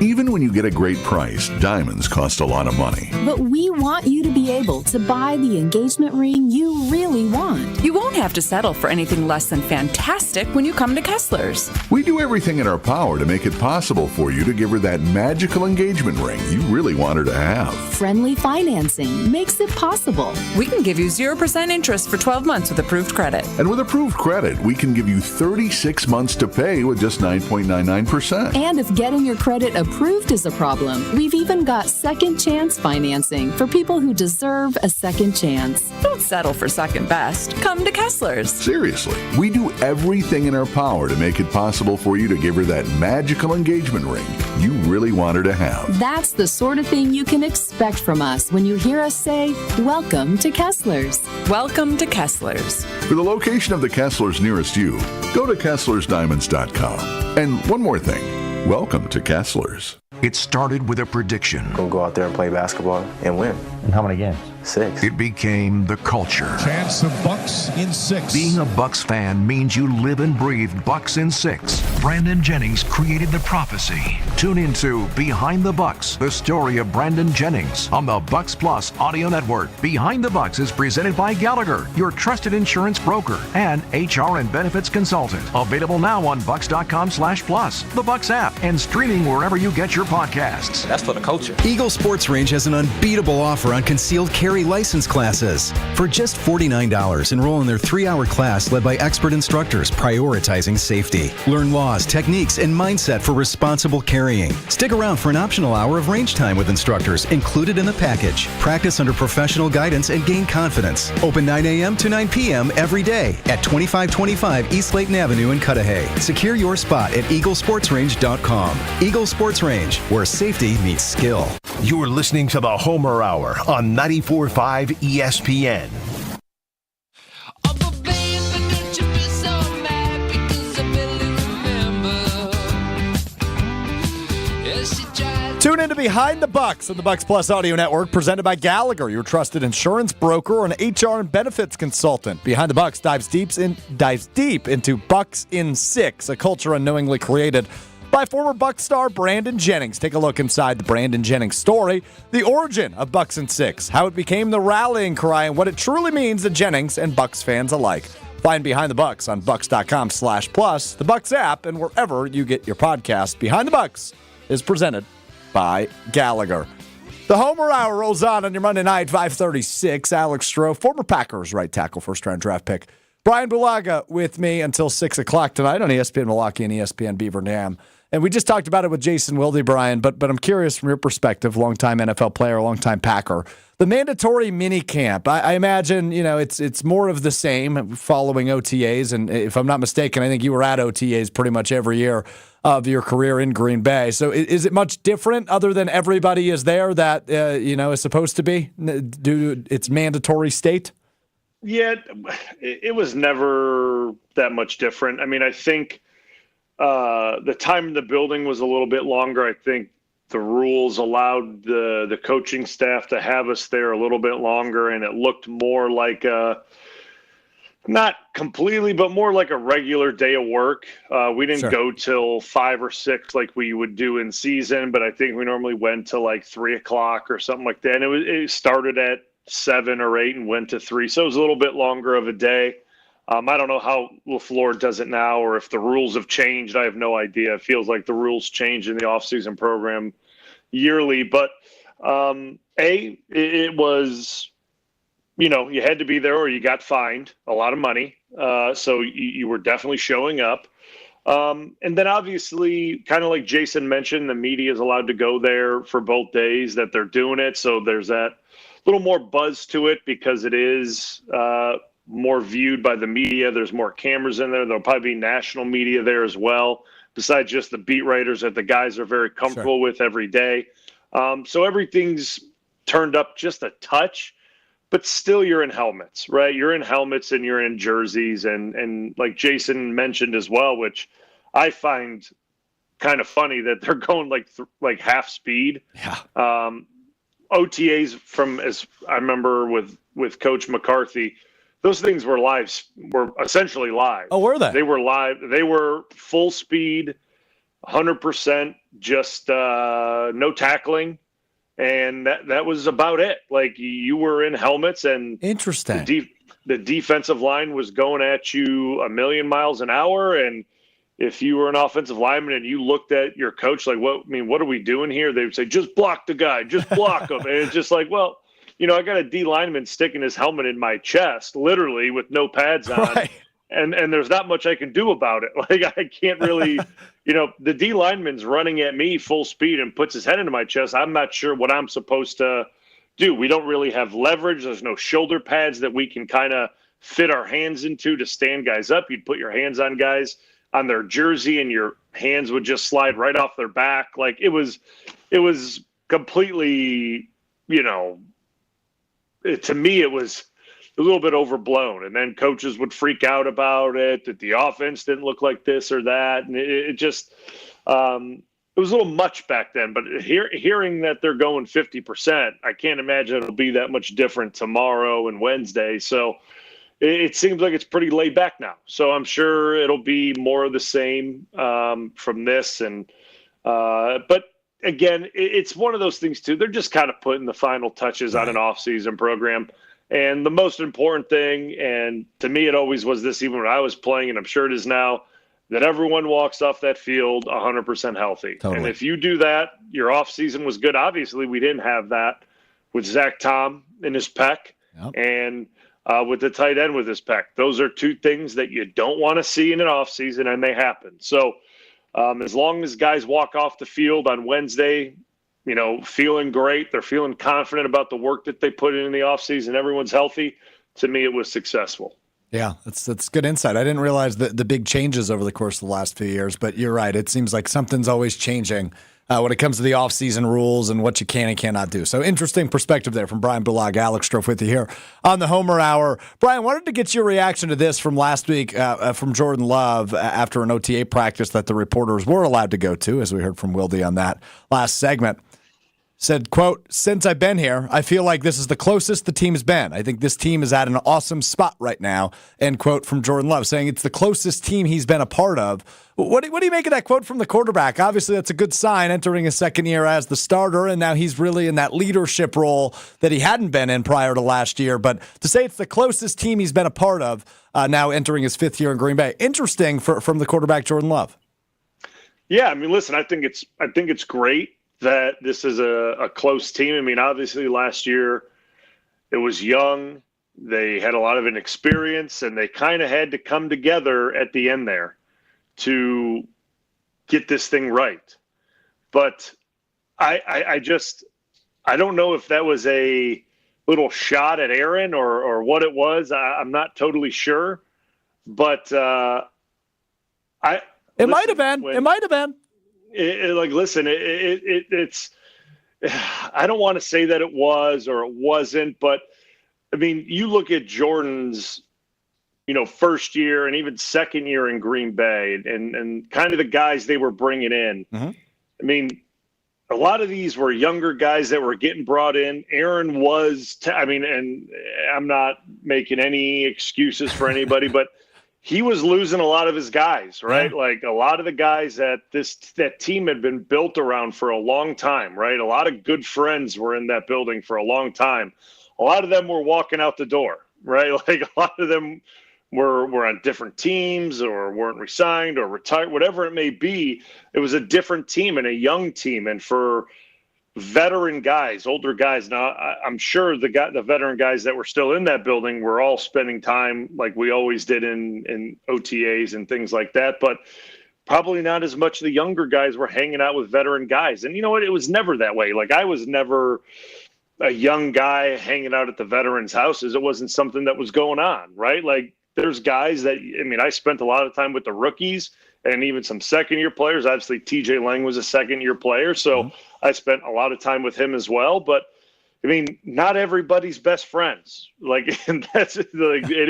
Even when you get a great price, diamonds cost a lot of money. But we want you to be able to buy the engagement ring you really want. You won't have to settle for anything less than fantastic when you come to Kessler's. We do everything in our power to make it possible for you to give her that magical engagement ring you really want her to have. Friendly financing makes it possible. We can give you 0% interest for 12 months with approved credit. And with approved credit, we can give you 36 months to pay with just 9.99%. And if getting your credit approved is a problem, we've even got second chance financing for people who deserve a second chance. Don't settle for second best. Come to Kessler's. Seriously, we do everything in our power to make it possible for you to give her that magical engagement ring you really want her to have. That's the sort of thing you can expect from us when you hear us say, welcome to Kessler's. Welcome to Kessler's. For the location of the Kessler's nearest you, go to KesslersDiamonds.com. And one more thing. Welcome to Kessler's. It started with a prediction. We'll go out there and play basketball and win. And how many games? 6. It became the culture. Chance of Bucks in 6. Being a Bucks fan means you live and breathe Bucks in 6. Brandon Jennings created the prophecy. Tune into Behind the Bucks, the story of Brandon Jennings on the Bucks Plus audio network. Behind the Bucks is presented by Gallagher, your trusted insurance broker and HR and benefits consultant. Available now on bucks.com/plus, the Bucks app, and streaming wherever you get your podcasts. That's for the culture. Eagle Sports Range has an unbeatable offer on concealed carry license classes. For just $49, enroll in their 3-hour class led by expert instructors prioritizing safety. Learn laws, techniques, and mindset for responsible carrying. Stick around for an optional hour of range time with instructors included in the package. Practice under professional guidance and gain confidence. Open 9 a.m. to 9 p.m. every day at 2525 East Layton Avenue in Cudahy. Secure your spot at eaglesportsrange.com. Eagle Sports Range, where safety meets skill. You're listening to the Homer Hour on 94.5 ESPN. Tune in to Behind the Bucks on the Bucks Plus Audio Network, presented by Gallagher, your trusted insurance broker and HR and benefits consultant. Behind the Bucks dives deep into Bucks in 6, a culture unknowingly created by former Bucks star Brandon Jennings. Take a look inside the Brandon Jennings story, the origin of Bucks in 6, how it became the rallying cry, and what it truly means to Jennings and Bucks fans alike. Find Behind the Bucks on bucks.com/plus, the Bucks app, and wherever you get your podcast. Behind the Bucks is presented by Gallagher. The Homer Hour rolls on your Monday night, 5:36. Alex Stroh, former Packers right tackle, first-round draft pick. Bryan Bulaga with me until 6 o'clock tonight on ESPN Milwaukee and ESPN Beaver Dam. And we just talked about it with Jason Wilde, Bryan, but I'm curious from your perspective, longtime NFL player, longtime Packer. The mandatory minicamp, I imagine, it's more of the same following OTAs. And if I'm not mistaken, I think you were at OTAs pretty much every year of your career in Green Bay. So is it much different other than everybody is there that, is supposed to be due to its mandatory state? Yeah, it was never that much different. I mean, I think the time in the building was a little bit longer. I think the rules allowed the coaching staff to have us there a little bit longer, and it looked more like not completely, but more like a regular day of work. We didn't go till 5 or 6 like we would do in season, but I think we normally went to like 3 o'clock or something like that. And it started at 7 or 8 and went to 3. So it was a little bit longer of a day. I don't know how LaFleur does it now, or if the rules have changed. I have no idea. It feels like the rules change in the offseason program yearly. But it was, you had to be there or you got fined a lot of money. So you were definitely showing up. And then obviously, kind of like Jason mentioned, the media is allowed to go there for both days that they're doing it. So there's that little more buzz to it because it is more viewed by the media. There's more cameras in there. There'll probably be national media there as well, besides just the beat writers that the guys are very comfortable with every day. So everything's turned up just a touch, but still you're in helmets, right? You're in helmets and you're in jerseys. And like Jason mentioned as well, which I find kind of funny that they're going like half speed. Yeah. OTAs from, as I remember with Coach McCarthy, those things were essentially live. Oh, were they? They were live. They were full speed, 100%, just no tackling. And that was about it. Like, you were in helmets, and interesting. The defensive line was going at you a million miles an hour. And if you were an offensive lineman and you looked at your coach like, what are we doing here? They would say, just block the guy, just block him. And it's just like, well, I got a D lineman sticking his helmet in my chest, literally with no pads on. Right. And there's not much I can do about it. Like, I can't really, the D lineman's running at me full speed and puts his head into my chest. I'm not sure what I'm supposed to do. We don't really have leverage. There's no shoulder pads that we can kind of fit our hands into to stand guys up. You'd put your hands on guys on their jersey and your hands would just slide right off their back. Like, it was completely, to me, it was a little bit overblown. And then coaches would freak out about it, that the offense didn't look like this or that. And it just, it was a little much back then, but hearing that they're going 50%, I can't imagine it'll be that much different tomorrow and Wednesday. So it seems like it's pretty laid back now. So I'm sure it'll be more of the same from this. But again, it's one of those things too. They're just kind of putting the final touches on an off-season program. And the most important thing, and to me it always was this even when I was playing, and I'm sure it is now, that everyone walks off that field 100% healthy. Totally. And if you do that, your offseason was good. Obviously, we didn't have that with Zach Tom in his pec and with the tight end with his pec. Those are two things that you don't want to see in an offseason, and they happen. So as long as guys walk off the field on Wednesday, feeling great, they're feeling confident about the work that they put in the offseason, everyone's healthy, to me it was successful. Yeah, that's good insight. I didn't realize the big changes over the course of the last few years, but you're right. It seems like something's always changing when it comes to the offseason rules and what you can and cannot do. So interesting perspective there from Bryan Bulaga. Alex Strofe with you here on the Homer Hour. Bryan, wanted to get your reaction to this from last week from Jordan Love after an OTA practice that the reporters were allowed to go to, as we heard from Wilde on that last segment. Said, quote, "Since I've been here, I feel like this is the closest the team's been. I think this team is at an awesome spot right now," end quote from Jordan Love, saying it's the closest team he's been a part of. What do you make of that quote from the quarterback? Obviously, that's a good sign entering his second year as the starter, and now he's really in that leadership role that he hadn't been in prior to last year. But to say it's the closest team he's been a part of now entering his fifth year in Green Bay, interesting from the quarterback Jordan Love. Yeah, I mean, listen, I think it's great that this is a close team. I mean, obviously last year it was young. They had a lot of inexperience, and they kind of had to come together at the end there to get this thing right. But I don't know if that was a little shot at Aaron or what it was. I'm not totally sure. But it might have been. It might have been. It's I don't want to say that it was or it wasn't, but I mean, you look at Jordan's, first year and even second year in Green Bay and kind of the guys they were bringing in. Mm-hmm. I mean, a lot of these were younger guys that were getting brought in. Aaron was, and I'm not making any excuses for anybody, but he was losing a lot of his guys, right? Yeah. Like a lot of the guys that team had been built around for a long time, right? A lot of good friends were in that building for a long time. A lot of them were walking out the door, right? Like a lot of them were on different teams or weren't re-signed or retired, whatever it may be. It was a different team and a young team. And for veteran guys, older guys. Now, I'm sure the veteran guys that were still in that building were all spending time like we always did in OTAs and things like that. But probably not as much the younger guys were hanging out with veteran guys. And you know what? It was never that way. Like I was never a young guy hanging out at the veterans' houses. It wasn't something that was going on, right? Like there's guys that, I spent a lot of time with the rookies and even some second-year players. Obviously, TJ Lang was a second-year player, so I spent a lot of time with him as well. But, not everybody's best friends. Like, and that's like it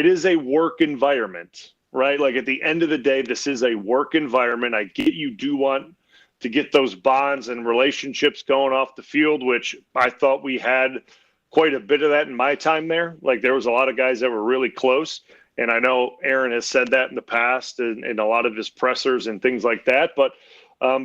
is a work environment, right? Like, at the end of the day, this is a work environment. I get you do want to get those bonds and relationships going off the field, which I thought we had quite a bit of that in my time there. Like, there was a lot of guys that were really close. And I know Aaron has said that in the past in a lot of his pressers and things like that. But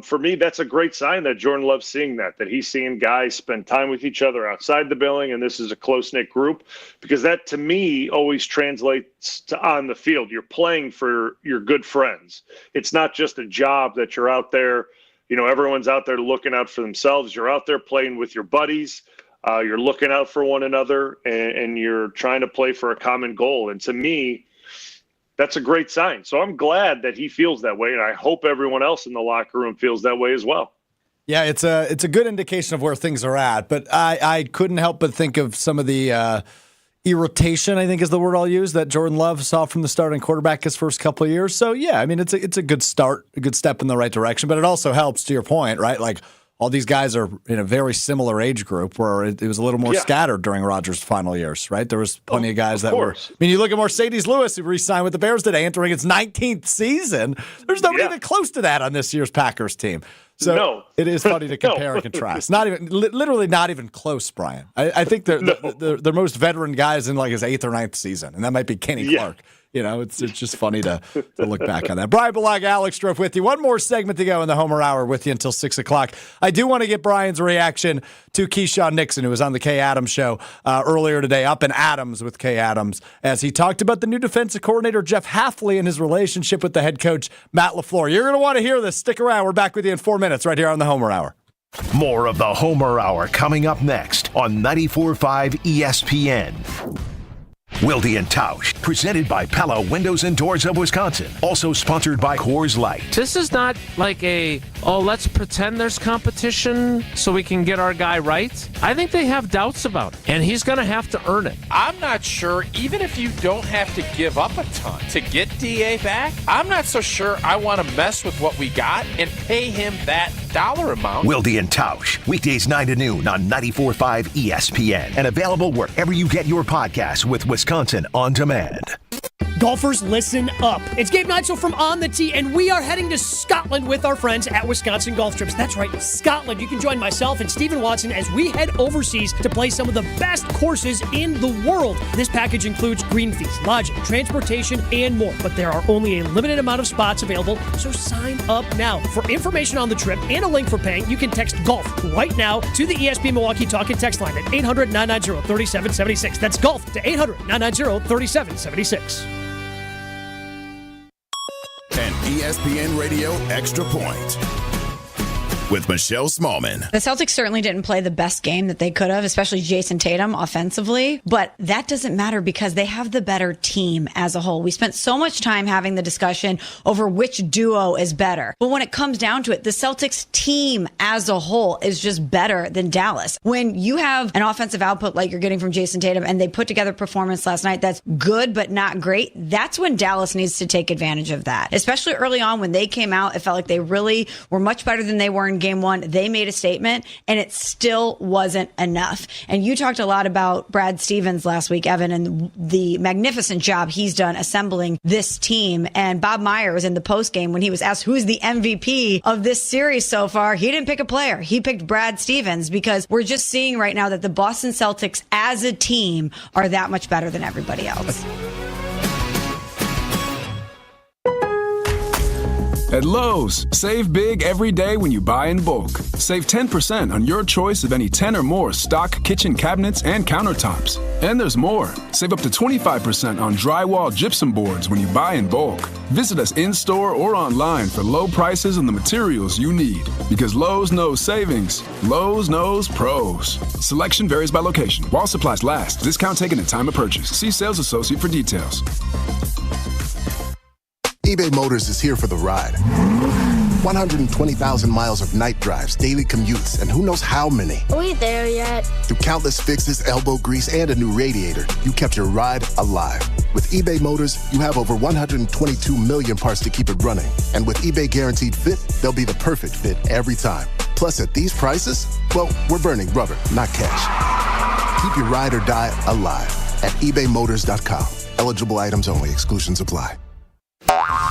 for me, that's a great sign that Jordan loves seeing that he's seeing guys spend time with each other outside the building. And this is a close-knit group, because that to me always translates to on the field. You're playing for your good friends. It's not just a job that you're out there. Everyone's out there looking out for themselves. You're out there playing with your buddies. You're looking out for one another, and you're trying to play for a common goal. And to me, that's a great sign. So I'm glad that he feels that way, and I hope everyone else in the locker room feels that way as well. Yeah, it's a good indication of where things are at. But I couldn't help but think of some of the irritation, I think is the word I'll use, that Jordan Love saw from the starting quarterback his first couple of years. So, yeah, it's a good start, a good step in the right direction. But it also helps, to your point, right? Like, all these guys are in a very similar age group where it was a little more scattered during Rodgers' final years, right? There was plenty of guys that were. I mean, you look at Mercedes Lewis, who re-signed with the Bears today, entering its 19th season. There's nobody even close to that on this year's Packers team. So it is funny to compare and contrast. Not even, literally not even close, Brian. I think the most veteran guy is in like his 8th or 9th season, and that might be Kenny Clark. You know, it's just funny to look back on that. Bryan Bulaga, Alex Strofe with you. One more segment to go in the Homer Hour with you until 6 o'clock. I do want to get Brian's reaction to Keyshawn Nixon, who was on the Kay Adams show earlier today, Up in Adams with Kay Adams, as he talked about the new defensive coordinator, Jeff Hafley, and his relationship with the head coach, Matt LaFleur. You're going to want to hear this. Stick around. We're back with you in 4 minutes right here on the Homer Hour. More of the Homer Hour coming up next on 94.5 ESPN. Wilde and Tausch, presented by Pella Windows and Doors of Wisconsin. Also sponsored by Coors Light. This is not like let's pretend there's competition so we can get our guy right. I think they have doubts about it, and he's going to have to earn it. I'm not sure, even if you don't have to give up a ton to get DA back, I'm not so sure I want to mess with what we got and pay him that dollar amount. Wilde and Tausch, weekdays 9 to noon on 94.5 ESPN, and available wherever you get your podcasts with Wisconsin On Demand. Golfers, listen up. It's Gabe Neitzel from On the Tee, and we are heading to Scotland with our friends at Wisconsin Golf Trips. That's right, Scotland. You can join myself and Stephen Watson as we head overseas to play some of the best courses in the world. This package includes green fees, lodging, transportation, and more. But there are only a limited amount of spots available, so sign up now. For information on the trip and a link for paying, you can text GOLF right now to the ESPN Milwaukee Talk and Text line at 800-990-3776. That's GOLF to 800-990-3776. An ESPN Radio Extra Point with Michelle Smallman. The Celtics certainly didn't play the best game that they could have, especially Jason Tatum offensively. But that doesn't matter because they have the better team as a whole. We spent so much time having the discussion over which duo is better. But when it comes down to it, the Celtics team as a whole is just better than Dallas. When you have an offensive output like you're getting from Jason Tatum and they put together a performance last night that's good but not great, that's when Dallas needs to take advantage of that. Especially early on when they came out, it felt like they really were much better than they were in game one. They made a statement and it still wasn't enough. And you talked a lot about Brad Stevens last week, Evan, and the magnificent job he's done assembling this team. And Bob Myers in the post game, when he was asked who's the MVP of this series so far, he didn't pick a player. He picked Brad Stevens because we're just seeing right now that the Boston Celtics as a team are that much better than everybody else. At Lowe's, save big every day when you buy in bulk. Save 10% on your choice of any 10 or more stock kitchen cabinets and countertops. And there's more. Save up to 25% on drywall gypsum boards when you buy in bulk. Visit us in-store or online for low prices on the materials you need. Because Lowe's knows savings. Lowe's knows pros. Selection varies by location. While supplies last. Discount taken at time of purchase. See sales associate for details. eBay Motors is here for the ride. 120,000 miles of night drives, daily commutes, and who knows how many. Are we there yet? Through countless fixes, elbow grease, and a new radiator, you kept your ride alive. With eBay Motors, you have over 122 million parts to keep it running. And with eBay Guaranteed Fit, they'll be the perfect fit every time. Plus, at these prices, well, we're burning rubber, not cash. Keep your ride or die alive at ebaymotors.com. Eligible items only. Exclusions apply.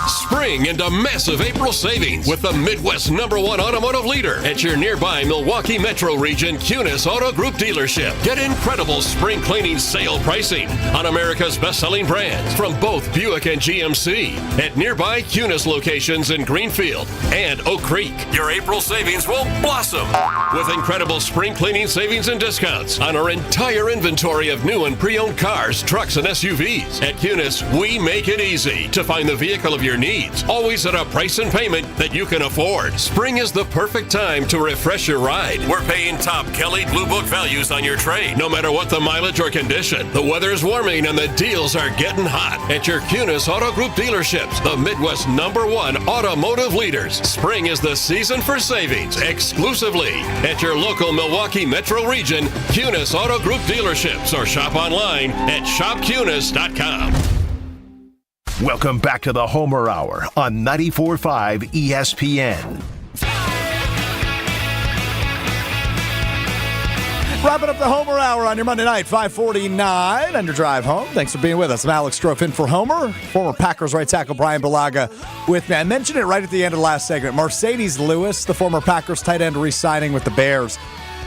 Spring into massive April savings with the Midwest's #1 automotive leader at your nearby Milwaukee Metro Region Cunis Auto Group dealership. Get incredible spring cleaning sale pricing on America's best-selling brands from both Buick and GMC at nearby Cunis locations in Greenfield and Oak Creek. Your April savings will blossom with incredible spring cleaning savings and discounts on our entire inventory of new and pre-owned cars, trucks, and SUVs. At Cunis, we make it easy to find the vehicle of your needs, always at a price and payment that you can afford. Spring is the perfect time to refresh your ride. We're paying top Kelly Blue Book values on your trade, no matter what the mileage or condition. The weather's warming and the deals are getting hot at your Cunis Auto Group dealerships, the Midwest #1 automotive leaders. Spring is the season for savings, exclusively at your local Milwaukee Metro Region Cunis Auto Group dealerships, or shop online at shopcunis.com. Welcome back to the Homer Hour on 94.5 ESPN. Wrapping up the Homer Hour on your Monday night, 5:49 on your drive home. Thanks for being with us. I'm Alex Strofe in for Homer. Former Packers right tackle Bryan Bulaga with me. I mentioned it right at the end of the last segment. Mercedes Lewis, the former Packers tight end, re-signing with the Bears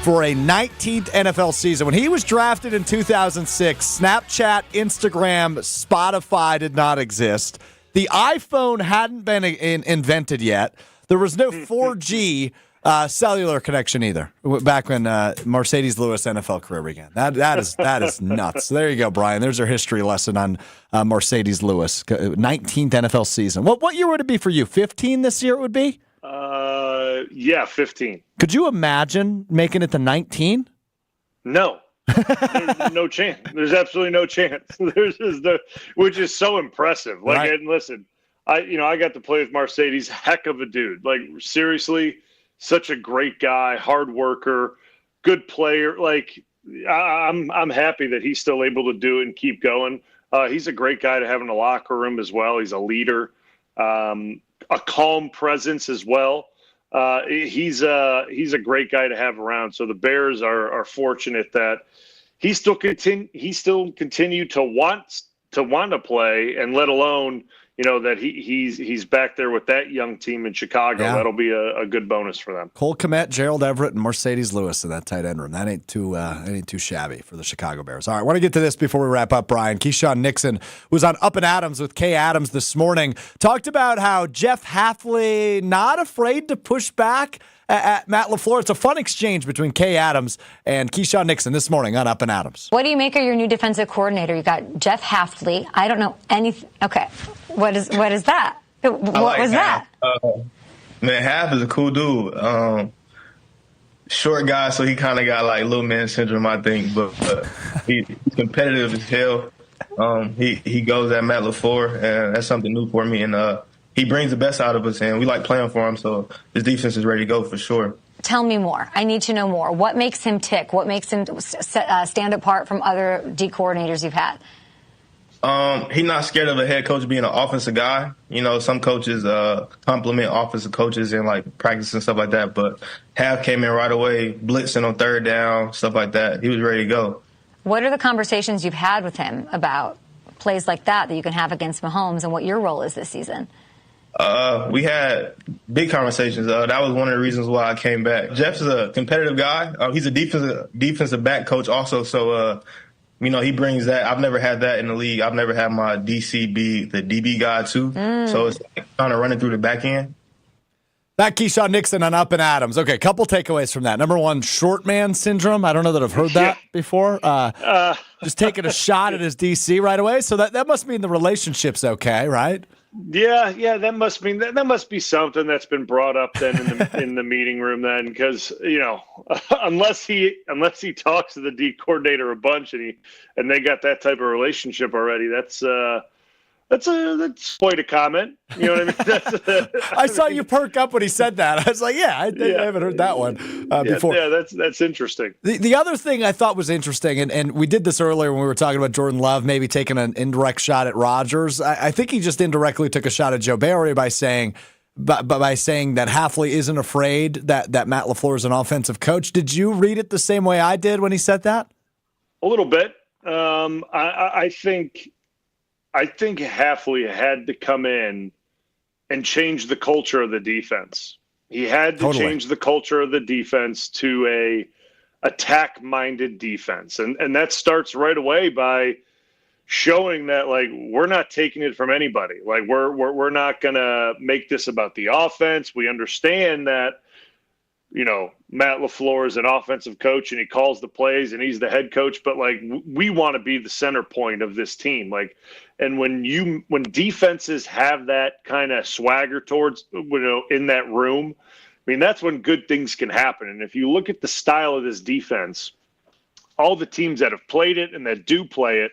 for a 19th NFL season. When he was drafted in 2006, Snapchat, Instagram, Spotify did not exist. The iPhone hadn't been invented yet. There was no 4G cellular connection either back when Mercedes Lewis NFL career began. That is nuts. So there you go, Bryan. There's our history lesson on Mercedes Lewis. 19th NFL season. What year would it be for you? 15 this year it would be? Yeah, 15. Could you imagine making it to 19? No. There's no chance. There's absolutely no chance. Which is so impressive. Like, right. And listen, I got to play with Mercedes, heck of a dude. Like, seriously, such a great guy, hard worker, good player. Like, I'm happy that he's still able to do it and keep going. He's a great guy to have in the locker room as well. He's a leader, a calm presence as well. He's a great guy to have around. So the Bears are fortunate that he still continue to want to play, and let alone that he's back there with that young team in Chicago. Yeah. That'll be a good bonus for them. Cole Kmet, Gerald Everett, and Mercedes Lewis in that tight end room. That ain't too shabby for the Chicago Bears. All right, I want to get to this before we wrap up, Bryan. Keyshawn Nixon was on Up and Adams with Kay Adams this morning. Talked about how Jeff Hafley not afraid to push back at Matt LaFleur. It's a fun exchange between Kay Adams and Keyshawn Nixon this morning on Up and Adams. What do you make of your new defensive coordinator? You got Jeff Hafley. I don't know anything. Okay, what is that? What was that? Man, Haf is a cool dude. Short guy, so he kind of got like little man syndrome, I think. But he's competitive as hell. He goes at Matt LaFleur, and that's something new for me. And he brings the best out of us, and we like playing for him. So his defense is ready to go for sure. Tell me more. I need to know more. What makes him tick? What makes him stand apart from other D coordinators you've had? He's not scared of a head coach being an offensive guy. Some coaches compliment offensive coaches in like practice and stuff like that. But Haf came in right away, blitzing on third down, stuff like that. He was ready to go. What are the conversations you've had with him about plays like that you can have against Mahomes, and what your role is this season? We had big conversations. That was one of the reasons why I came back. Jeff's a competitive guy. He's a defensive back coach also. So, he brings that. I've never had that in the league. I've never had my DCB, the DB guy too. So it's kind of running through the back end. That Keyshawn Nixon on Up and Adams. Okay, couple takeaways from that. Number one, short man syndrome. I don't know that I've heard that before. Just taking a shot at his DC right away. So that must mean the relationship's okay, right? Yeah, that must mean that must be something that's been brought up then in the meeting room then, because unless he talks to the D coordinator a bunch and they got that type of relationship already, that's quite a comment. You know what I mean? I saw you perk up when he said that. I was like, I haven't heard that one before. Yeah, that's interesting. The other thing I thought was interesting, and we did this earlier when we were talking about Jordan Love maybe taking an indirect shot at Rodgers. I think he just indirectly took a shot at Joe Barry by saying that Hafley isn't afraid that Matt LaFleur is an offensive coach. Did you read it the same way I did when he said that? A little bit. I think Hafley had to come in and change the culture of the defense. He had to change the culture of the defense to a attack-minded defense. And that starts right away by showing that, like, we're not taking it from anybody. Like, we're not going to make this about the offense. We understand that, Matt LaFleur is an offensive coach and he calls the plays and he's the head coach, but like, we want to be the center point of this team. Like, and when defenses have that kind of swagger towards, in that room, I mean, that's when good things can happen. And if you look at the style of this defense, all the teams that have played it and that do play it,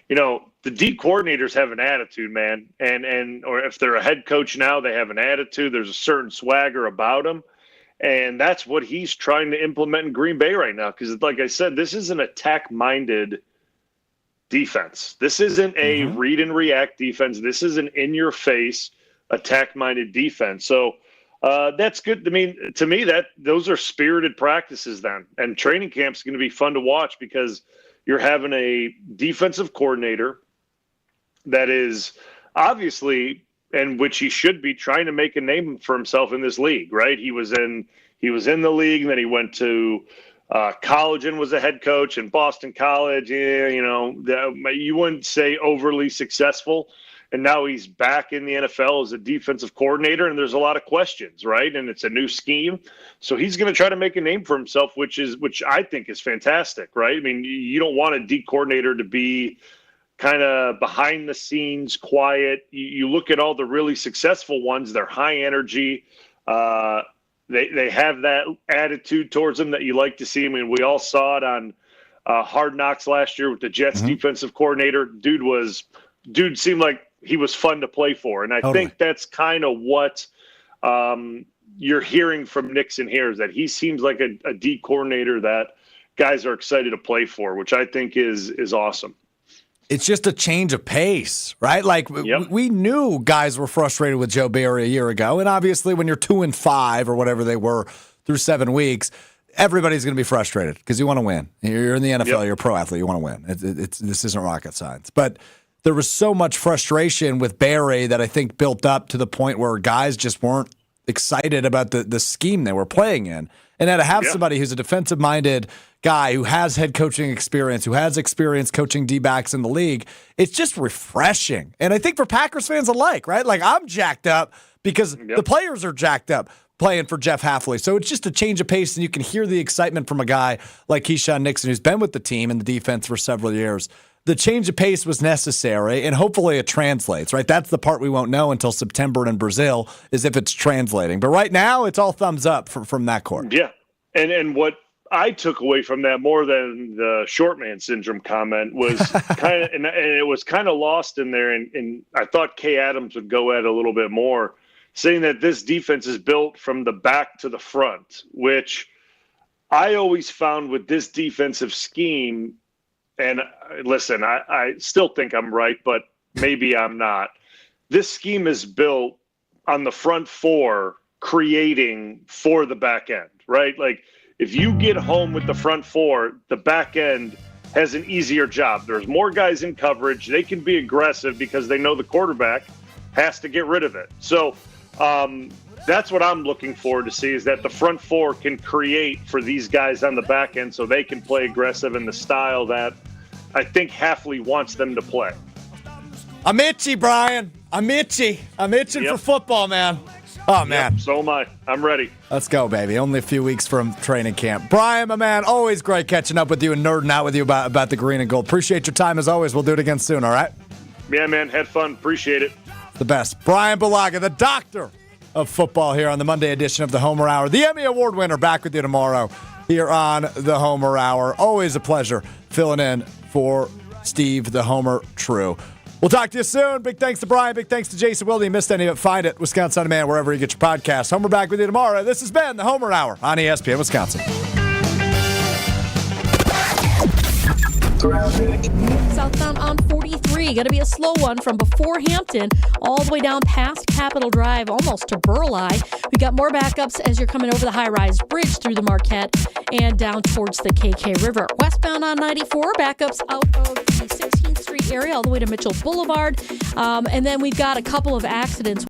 the D coordinators have an attitude, man. Or if they're a head coach now, they have an attitude. There's a certain swagger about them. And that's what he's trying to implement in Green Bay right now. Because, like I said, this is an attack-minded defense. This isn't a read and react defense. This is an in-your-face, attack-minded defense. So That's good. I mean, to me, those are spirited practices then. And training camp's going to be fun to watch because you're having a defensive coordinator that is obviously, and which he should be, trying to make a name for himself in this league, right? He was in the league, and then he went to college and was a head coach in Boston College. Yeah, you wouldn't say overly successful. And now he's back in the NFL as a defensive coordinator, and there's a lot of questions, right? And it's a new scheme. So he's going to try to make a name for himself, which I think is fantastic, right? I mean, you don't want a D coordinator to be kind of behind the scenes, quiet. You look at all the really successful ones, they're high energy. They have that attitude towards them that you like to see. I mean, we all saw it on Hard Knocks last year with the Jets defensive coordinator. Dude seemed like he was fun to play for. And I think that's kind of what you're hearing from Nixon here, is that he seems like a D coordinator that guys are excited to play for, which I think is awesome. It's just a change of pace, right? Like we knew guys were frustrated with Joe Barry a year ago. And obviously when you're 2-5 or whatever they were through 7 weeks, everybody's going to be frustrated because you want to win. You're in the NFL, you're a pro athlete, you want to win. This isn't rocket science. But there was so much frustration with Barry that I think built up to the point where guys just weren't excited about the scheme they were playing in. And now to have somebody who's a defensive-minded guy who has head coaching experience, who has experience coaching D-backs in the league, it's just refreshing. And I think for Packers fans alike, right? Like, I'm jacked up because the players are jacked up playing for Jeff Hafley. So it's just a change of pace, and you can hear the excitement from a guy like Keyshawn Nixon, who's been with the team and the defense for several years. The change of pace was necessary, and hopefully it translates, right? That's the part we won't know until September in Brazil, is if it's translating. But right now, it's all thumbs up from that court. Yeah, and what I took away from that more than the short man syndrome comment was kind of, and it was kind of lost in there, and I thought Kay Adams would go at it a little bit more, saying that this defense is built from the back to the front, which I always found with this defensive scheme. And listen, I still think I'm right, but maybe I'm not. This scheme is built on the front four creating for the back end, right? Like, if you get home with the front four, the back end has an easier job. There's more guys in coverage. They can be aggressive because they know the quarterback has to get rid of it. So that's what I'm looking forward to see, is that the front four can create for these guys on the back end so they can play aggressive in the style that I think Hafley wants them to play. I'm itchy, Bryan. I'm itchy. I'm itching for football, man. Oh, man. So am I. I'm ready. Let's go, baby. Only a few weeks from training camp. Bryan, my man, always great catching up with you and nerding out with you about the green and gold. Appreciate your time as always. We'll do it again soon, all right? Yeah, man. Had fun. Appreciate it. The best. Bryan Bulaga, the doctor of football, here on the Monday edition of the Homer Hour. The Emmy Award winner, back with you tomorrow here on the Homer Hour. Always a pleasure filling in for Steve the Homer True. We'll talk to you soon. Big thanks to Bryan. Big thanks to Jason Wilde. You missed any of it, find it. Wisconsin On Demand, wherever you get your podcasts. Homer back with you tomorrow. This has been the Homer Hour on ESPN Wisconsin. Southbound on 43, going to be a slow one from before Hampton all the way down past Capitol Drive, almost to Burleigh. We got more backups as you're coming over the high-rise bridge through the Marquette and down towards the KK River. Westbound on 94, backups out of the 16th Street area all the way to Mitchell Boulevard. And then we've got a couple of accidents.